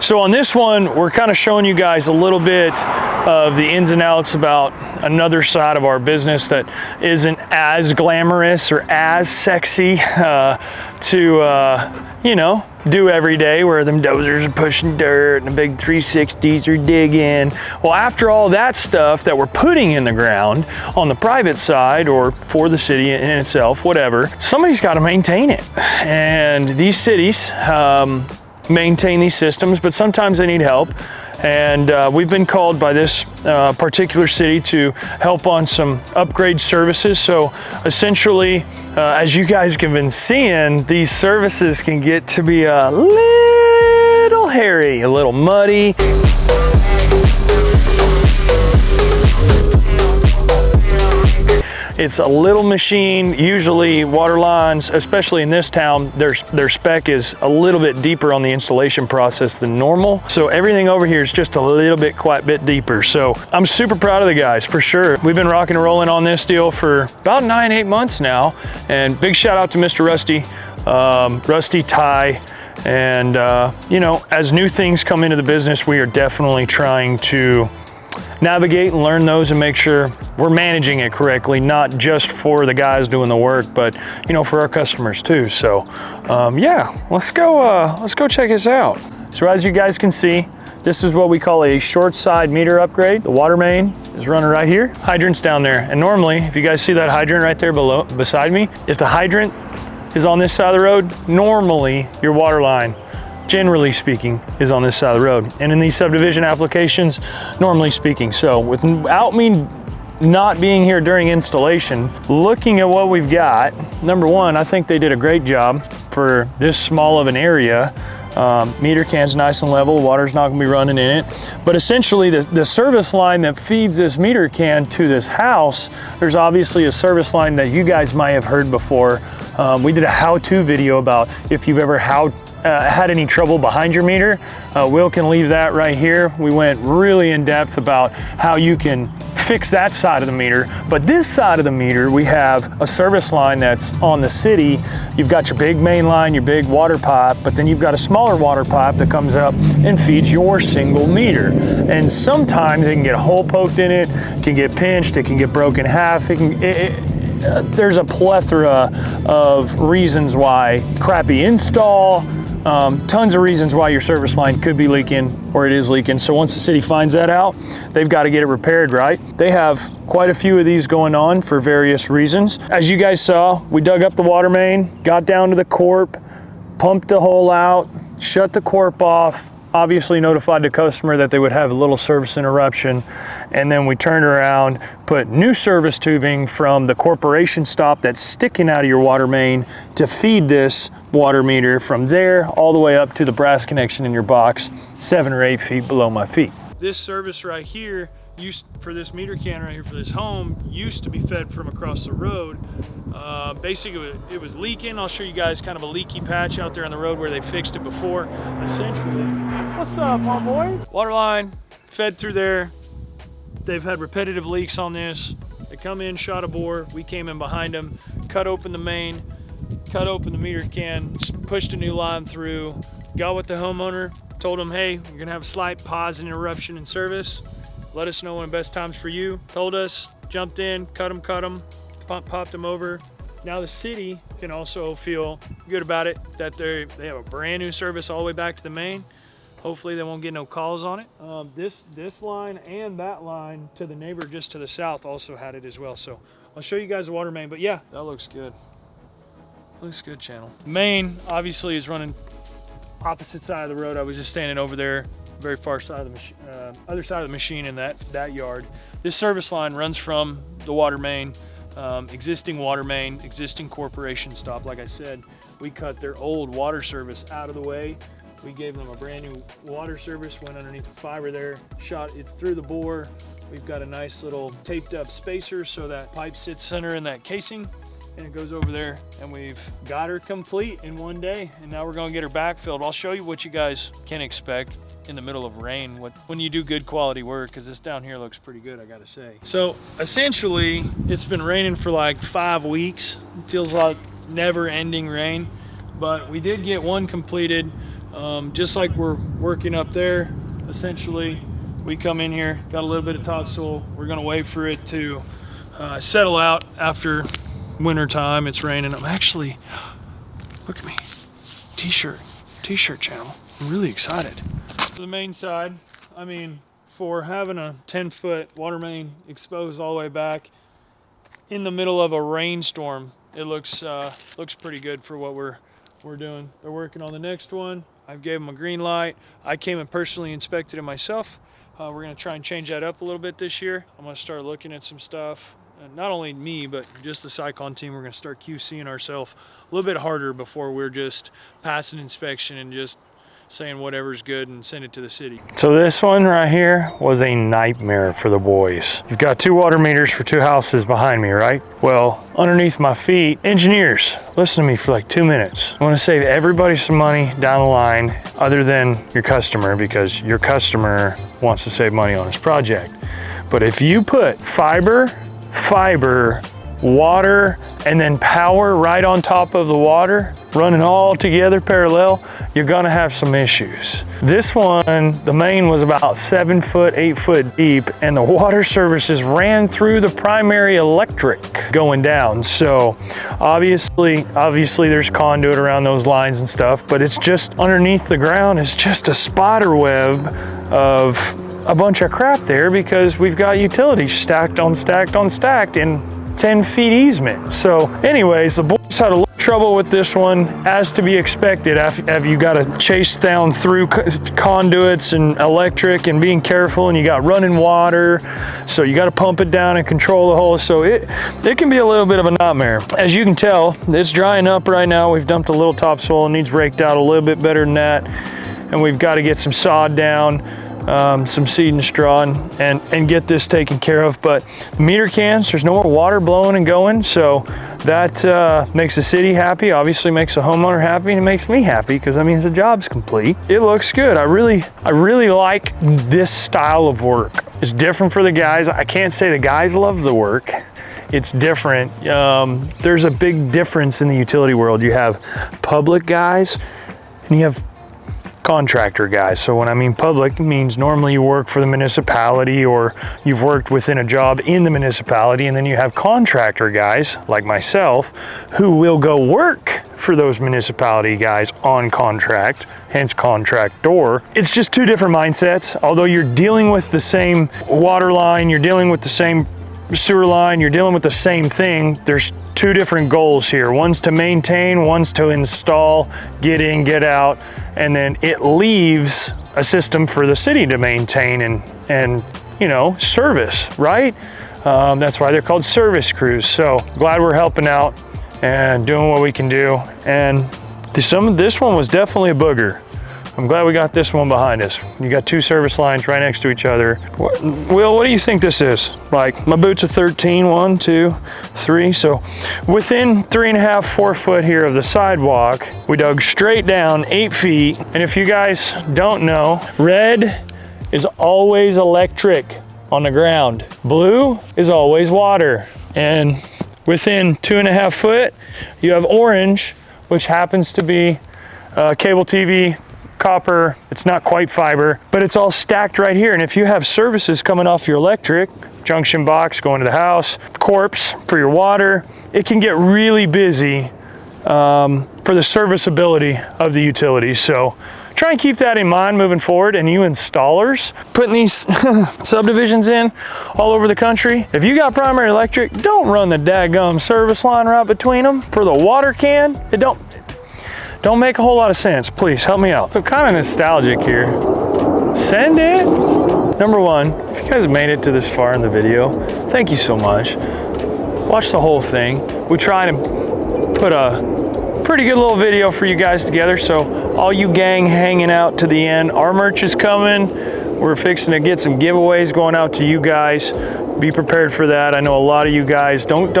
So on this one, we're kind of showing you guys a little bit of the ins and outs about another side of our business that isn't as glamorous or as sexy you know, do every day, where them dozers are pushing dirt and the big 360s are digging. Well, after all that stuff that we're putting in the ground on the private side or for the city in itself, whatever, somebody's got to maintain it. And these cities maintain these systems, but sometimes they need help. And we've been called by this particular city to help on some upgrade services. So essentially, as you guys have been seeing, these services can get to be a little hairy, a little muddy. It's a little machine. Usually water lines, especially in this town, their spec is a little bit deeper on the installation process than normal. So everything over here is just a little bit, quite a bit deeper. So I'm super proud of the guys, for sure. We've been rocking and rolling on this deal for about 9-8 months now. And big shout out to Mr. Rusty, Rusty Ty. And you know, as new things come into the business, we are definitely trying to navigate and learn those and make sure we're managing it correctly, not just for the guys doing the work, but you know, for our customers too. So yeah, let's go check this out. So as you guys can see, this is what we call a short side meter upgrade. The water main is running right here, hydrant's down there. And normally, if you guys see that hydrant right there below beside me, if the hydrant is on this side of the road, normally your water line, generally speaking, is on this side of the road. And in these subdivision applications, normally speaking. So without me not being here during installation, looking at what we've got, number one, I think they did a great job for this small of an area. Meter can's nice and level, water's not gonna be running in it. But essentially the service line that feeds this meter can to this house, there's obviously a service line that you guys might have heard before. We did a how-to video about if you've ever had any trouble behind your meter. Will can leave that right here. We went really in depth about how you can fix that side of the meter. But this side of the meter, we have a service line that's on the city. You've got your big main line, your big water pipe, but then you've got a smaller water pipe that comes up and feeds your single meter. And sometimes it can get a hole poked in it, can get pinched, it can get broken in half. There's a plethora of reasons why. Crappy install, tons of reasons why your service line could be leaking or it is leaking. So once the city finds that out, they've got to get it repaired, right? They have quite a few of these going on for various reasons. As you guys saw, we dug up the water main, got down to the corp, pumped the hole out, shut the corp off, obviously notified the customer that they would have a little service interruption, and then we turned around, put new service tubing from the corporation stop that's sticking out of your water main to feed this water meter from there all the way up to the brass connection in your box, 7 or 8 feet below my feet. This service right here, for this meter can right here for this home, used to be fed from across the road. Basically it was leaking. I'll show you guys kind of a leaky patch out there on the road where they fixed it before. Essentially, what's up, my boy? Water line fed through there. They've had repetitive leaks on this. They come in, shot a bore. We came in behind them, cut open the main, cut open the meter can, pushed a new line through, got with the homeowner, told him, hey, you're gonna have a slight pause and interruption in service. Let us know when the best times for you. Told us, jumped in, cut them, popped them over. Now the city can also feel good about it, that they have a brand new service all the way back to the main. Hopefully they won't get no calls on it. This line and that line to the neighbor just to the south also had it as well. So I'll show you guys the water main, but yeah, that looks good. Looks good, channel. Main obviously is running opposite side of the road. I was just standing over there, very far side of the other side of the machine in that yard. This service line runs from the water main, existing water main, existing corporation stop. Like I said, we cut their old water service out of the way. We gave them a brand new water service, went underneath the fiber there, shot it through the bore. We've got a nice little taped up spacer so that pipe sits center in that casing, and it goes over there, and we've got her complete in one day. And now we're gonna get her backfilled. I'll show you what you guys can expect in the middle of rain when you do good quality work, because this down here looks pretty good, I gotta say. So essentially, it's been raining for like 5 weeks. It feels like never ending rain, but we did get one completed. Just like we're working up there, essentially, we come in here, got a little bit of topsoil. We're gonna wait for it to settle out after winter time. It's raining. I'm actually, look at me, t-shirt channel. I'm really excited. For the main side, I mean, for having a 10-foot water main exposed all the way back in the middle of a rainstorm, it looks pretty good for what we're doing. They're working on the next one. I gave them a green light. I came and personally inspected it myself. We're gonna try and change that up a little bit this year. I'm gonna start looking at some stuff. Not only me, but just the Cyclone team. We're gonna start QCing ourselves a little bit harder before we're just passing inspection and just saying whatever's good and send it to the city. So this one right here was a nightmare for the boys. You've got 2 water meters for 2 houses behind me, right? Well, underneath my feet, engineers, listen to me for like 2 minutes. I wanna save everybody some money down the line other than your customer, because your customer wants to save money on his project. But if you put fiber, water, and then power right on top of the water, running all together parallel, you're gonna have some issues. This one, the main was about 7 foot, 8 foot deep, and the water services ran through the primary electric going down. So obviously there's conduit around those lines and stuff, but it's just underneath the ground, it's just a spider web of a bunch of crap there, because we've got utilities stacked on stacked on stacked in 10 feet easement. So anyways, the boys had a little trouble with this one, as to be expected. Have you got to chase down through conduits and electric and being careful, and you got running water, so you got to pump it down and control the hole. So it can be a little bit of a nightmare. As you can tell, it's drying up right now. We've dumped a little topsoil, needs raked out a little bit better than that, and we've got to get some sod down, some seed and straw, and get this taken care of. But the meter cans, there's no more water blowing and going, so that makes the city happy, obviously makes the homeowner happy, and it makes me happy, because that means the job's complete. It looks good. I really like this style of work. It's different for the guys. I can't say the guys love the work. It's different. There's a big difference in the utility world. You have public guys and you have contractor guys. So when I mean public, it means normally you work for the municipality, or you've worked within a job in the municipality, and then you have contractor guys like myself who will go work for those municipality guys on contract, hence contractor. It's just 2 different mindsets. Although you're dealing with the same water line, you're dealing with the same sewer line, you're dealing with the same thing, there's 2 different goals here. One's to maintain, one's to install, get in, get out, and then it leaves a system for the city to maintain and you know, service, right? That's why they're called service crews. So glad we're helping out and doing what we can do. And this one was definitely a booger. I'm glad we got this one behind us. You got 2 service lines right next to each other. Will, what do you think this is? Like, my boot's a 13, 1, 2, 3. So within 3.5, 4 foot here of the sidewalk, we dug straight down 8 feet. And if you guys don't know, red is always electric on the ground. Blue is always water. And within 2.5 foot, you have orange, which happens to be cable TV, copper. It's not quite fiber, but it's all stacked right here. And if you have services coming off your electric, junction box going to the house, corpse for your water, it can get really busy for the serviceability of the utilities. So try and keep that in mind moving forward. And you installers putting these subdivisions in all over the country, if you got primary electric, don't run the daggum service line right between them for the water can. It don't make a whole lot of sense. Please help me out. I'm kind of nostalgic here. Send it. Number 1, if you guys have made it to this far in the video, thank you so much. Watch the whole thing. We try to put a pretty good little video for you guys together. So all you gang hanging out to the end, our merch is coming. We're fixing to get some giveaways going out to you guys. Be prepared for that. I know a lot of you guys don't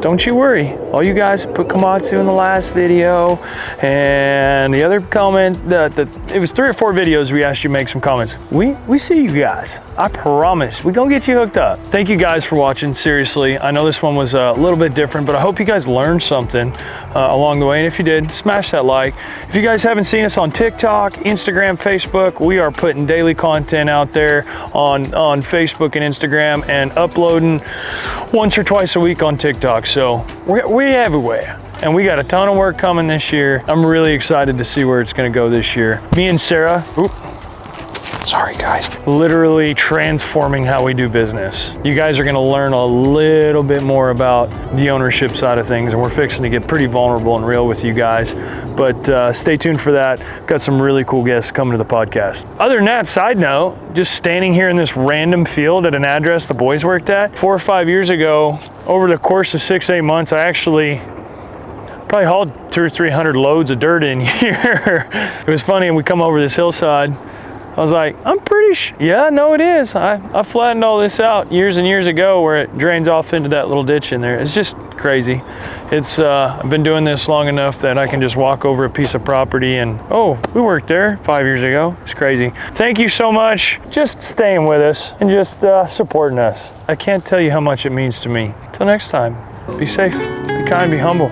don't you worry. All you guys put Komatsu in the last video, and the other comment, it was 3 or 4 videos we asked you to make some comments. We see you guys. I promise. We're gonna get you hooked up. Thank you guys for watching, seriously. I know this one was a little bit different, but I hope you guys learned something along the way, and if you did, smash that like. If you guys haven't seen us on TikTok, Instagram, Facebook, we are putting daily content out there on Facebook and Instagram, and uploading once or twice a week on TikTok. So we're everywhere. And we got a ton of work coming this year. I'm really excited to see where it's gonna go this year. Me and Sarah, sorry guys, literally transforming how we do business. You guys are gonna learn a little bit more about the ownership side of things, and we're fixing to get pretty vulnerable and real with you guys. But stay tuned for that. Got some really cool guests coming to the podcast. Other than that, side note, just standing here in this random field at an address the boys worked at 4 or 5 years ago, over the course of 6-8 months, I actually probably hauled 200 or 300 loads of dirt in here. It was funny, and we come over this hillside. I was like, I'm pretty sure, yeah, no it is. I flattened all this out years and years ago where it drains off into that little ditch in there. It's just crazy. It's, I've been doing this long enough that I can just walk over a piece of property and, oh, we worked there 5 years ago. It's crazy. Thank you so much. Just staying with us and just supporting us. I can't tell you how much it means to me. Till next time, be safe, be kind, be humble.